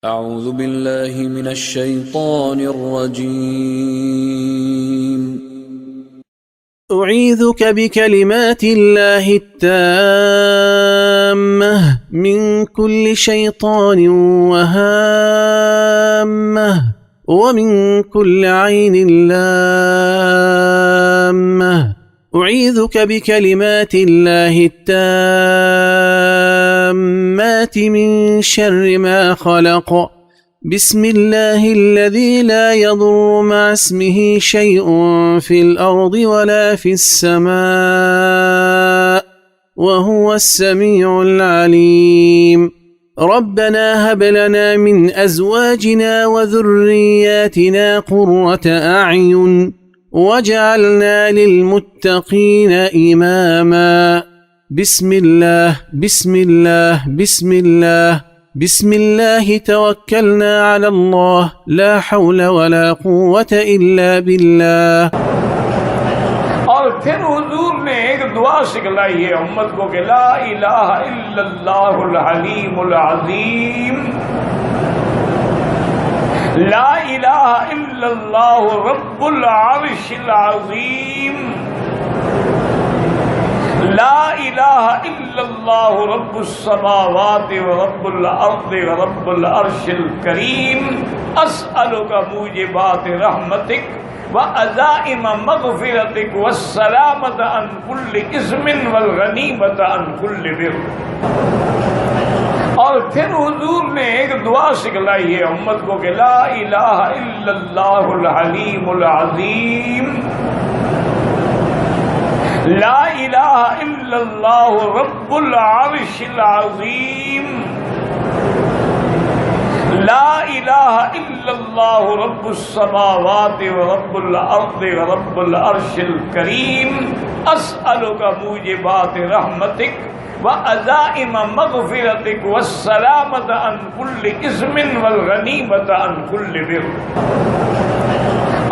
أعوذ بالله من الشيطان الرجيم. أعيذك بكلمات الله التامة من كل شيطان وهامة ومن كل عين لامة. أعيذك بكلمات الله التامات من شر ما خلق. بسم الله الذي لا يضر مع اسمه شيء في الأرض ولا في السماء وهو السميع العليم. ربنا هب لنا من أزواجنا وذرياتنا قرة أعين واجعلنا للمتقين إماما. بسم الله بسم الله بسم الله بسم الله توكلنا على الله لا حول ولا قوة إلا بالله. اور پھر حضور نے ایک دعا سکھلائی ہے امت کو کہ لا الہ الا اللہ الحلیم العظیم، لا الہ الا اللہ رب العرش العظیم، لا الہ الا اللہ رب السماوات ورب الارض ورب العرش الکریم، اسألک موجبات رحمتک وعزائم مغفرتک والسلامۃ عن کل اثم والغنیمۃ عن کل بر. اور پھر حضور نے ایک دعا سکھلائی ہے امت کو کہ لا الہ الا اللہ الحلیم العظیم، لا الہ الا اللہ رب العرش العظیم، لا الہ الا اللہ رب السماوات ورب الارض ورب العرش الکریم، اسألک موجبات رحمتک وعزائم مغفرتک والسلامۃ عن کل اثم والغنیمۃ عن کل بر.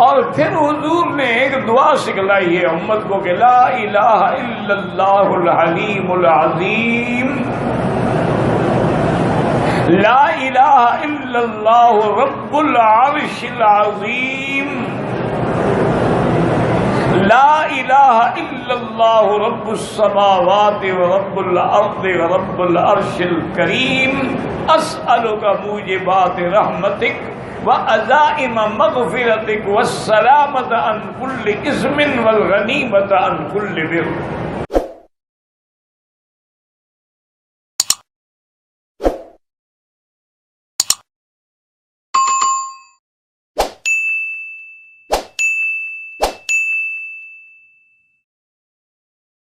اور پھر حضور نے ایک دعا سکھلائی ہے امت کو کہ لا الہ الا اللہ الحلیم العظیم، لا الہ الا اللہ رب العرش العظیم، لا الہ الا اللہ رب السماوات ورب الارض ورب العرش الکریم، اسألک موجبات رحمتک وعزائم مغفرتک والسلامۃ عن کل اثم والغنیمۃ عن کل بر.